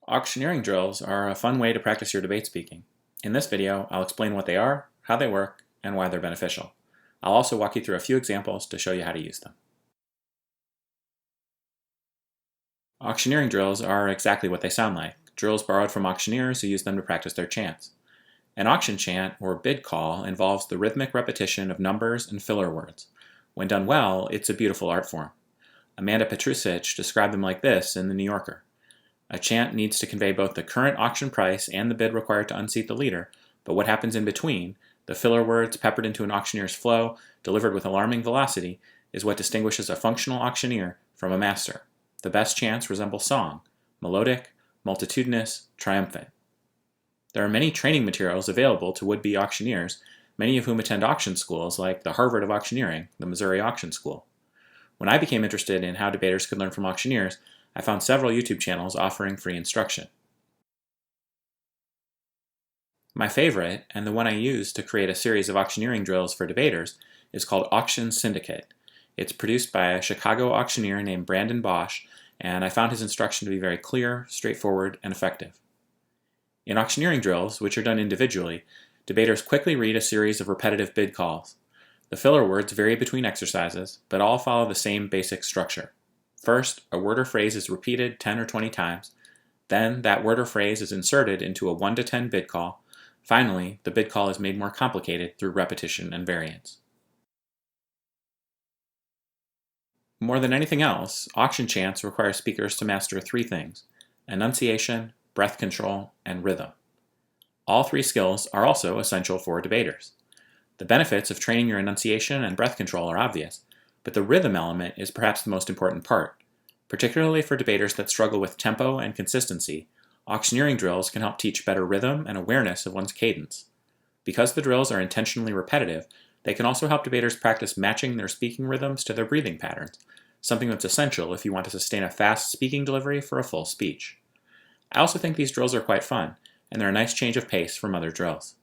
Auctioneering drills are a fun way to practice your debate speaking. In this video, I'll explain what they are, how they work, and why they're beneficial. I'll also walk you through a few examples to show you how to use them. Auctioneering drills are exactly what they sound like, drills borrowed from auctioneers who use them to practice their chants. An auction chant, or bid call, involves the rhythmic repetition of numbers and filler words. When done well, it's a beautiful art form. Amanda Petrusich described them like this in The New Yorker. A chant needs to convey both the current auction price and the bid required to unseat the leader, but what happens in between, the filler words peppered into an auctioneer's flow, delivered with alarming velocity, is what distinguishes a functional auctioneer from a master. The best chants resemble song, melodic, multitudinous, triumphant. There are many training materials available to would-be auctioneers, many of whom attend auction schools like the Harvard of Auctioneering, the Missouri Auction School. When I became interested in how debaters could learn from auctioneers, I found several YouTube channels offering free instruction. My favorite, and the one I used to create a series of auctioneering drills for debaters, is called Syndicate. It's produced by a Chicago auctioneer named Brandon Bosch, and I found his instruction to be very clear, straightforward, and effective. In auctioneering drills, which are done individually, debaters quickly read a series of repetitive bid calls. The filler words vary between exercises, but all follow the same basic structure. First, a word or phrase is repeated 10 or 20 times. Then, that word or phrase is inserted into a 1 to 10 bid call. Finally, the bid call is made more complicated through repetition and variance. More than anything else, auction chants require speakers to master three things: enunciation, breath control, and rhythm. All three skills are also essential for debaters. The benefits of training your enunciation and breath control are obvious, but the rhythm element is perhaps the most important part. Particularly for debaters that struggle with tempo and consistency, auctioneering drills can help teach better rhythm and awareness of one's cadence. Because the drills are intentionally repetitive, they can also help debaters practice matching their speaking rhythms to their breathing patterns, something that's essential if you want to sustain a fast speaking delivery for a full speech. I also think these drills are quite fun, and they're a nice change of pace from other drills.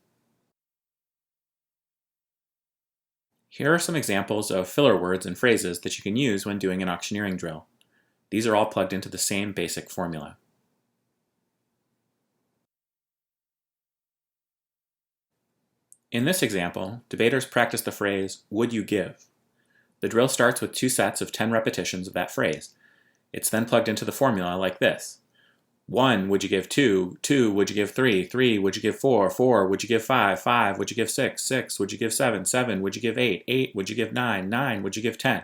Here are some examples of filler words and phrases that you can use when doing an auctioneering drill. These are all plugged into the same basic formula. In this example, debaters practice the phrase, "would you give?" The drill starts with 2 sets of 10 repetitions of that phrase. It's then plugged into the formula like this. 1, would you give 2? 2, would you give 3? 3, would you give 4? 4, would you give 5? 5, would you give 6? 6, would you give 7? 7, would you give 8? 8, would you give 9? 9, would you give 10?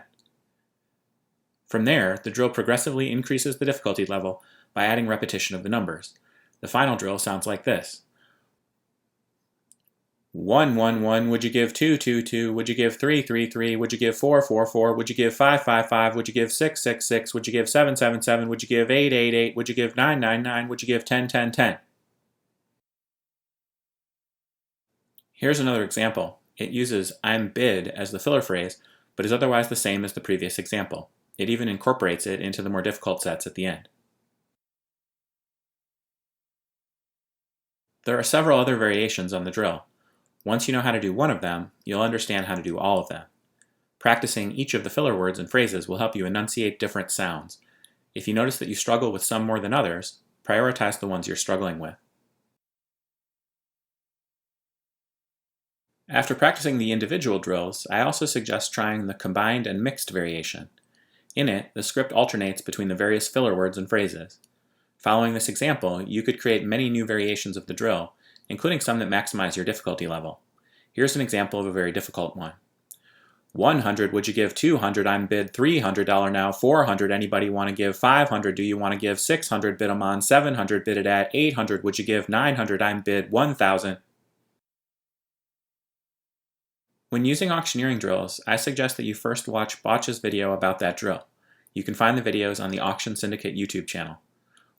From there, the drill progressively increases the difficulty level by adding repetition of the numbers. The final drill sounds like this. 1, 1, 1, would you give 2, 2, 2, would you give 3, 3, 3, would you give 4, 4, 4, would you give 5, 5, 5, would you give 6, 6, 6, would you give 7, 7, 7, would you give 8, 8, 8, would you give 9, 9, 9, would you give 10, 10, 10? Here's another example. It uses "I'm bid" as the filler phrase, but is otherwise the same as the previous example. It even incorporates it into the more difficult sets at the end. There are several other variations on the drill. Once you know how to do one of them, you'll understand how to do all of them. Practicing each of the filler words and phrases will help you enunciate different sounds. If you notice that you struggle with some more than others, prioritize the ones you're struggling with. After practicing the individual drills, I also suggest trying the combined and mixed variation. In it, the script alternates between the various filler words and phrases. Following this example, you could create many new variations of the drill, including some that maximize your difficulty level. Here's an example of a very difficult one. 100, would you give 200? I'm bid $300 now. 400, anybody want to give 500? Do you want to give 600? Bid 'em on. 700, bid it at. 800, would you give 900? I'm bid 1,000. When using auctioneering drills, I suggest that you first watch Bosch's video about that drill. You can find the videos on the Auction Syndicate YouTube channel.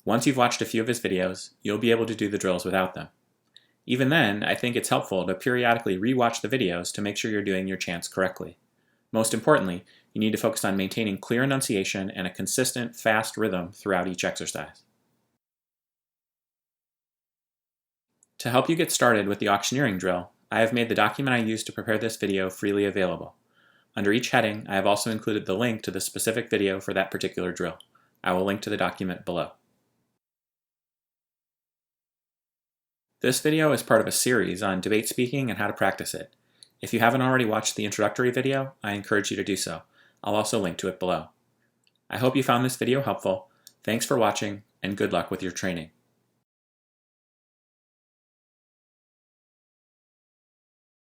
Once you've watched a few of his videos, you'll be able to do the drills without them. Even then, I think it's helpful to periodically re-watch the videos to make sure you're doing your chants correctly. Most importantly, you need to focus on maintaining clear enunciation and a consistent, fast rhythm throughout each exercise. To help you get started with the auctioneering drill, I have made the document I used to prepare this video freely available. Under each heading, I have also included the link to the specific video for that particular drill. I will link to the document below. This video is part of a series on debate speaking and how to practice it. If you haven't already watched the introductory video, I encourage you to do so. I'll also link to it below. I hope you found this video helpful. Thanks for watching, and good luck with your training.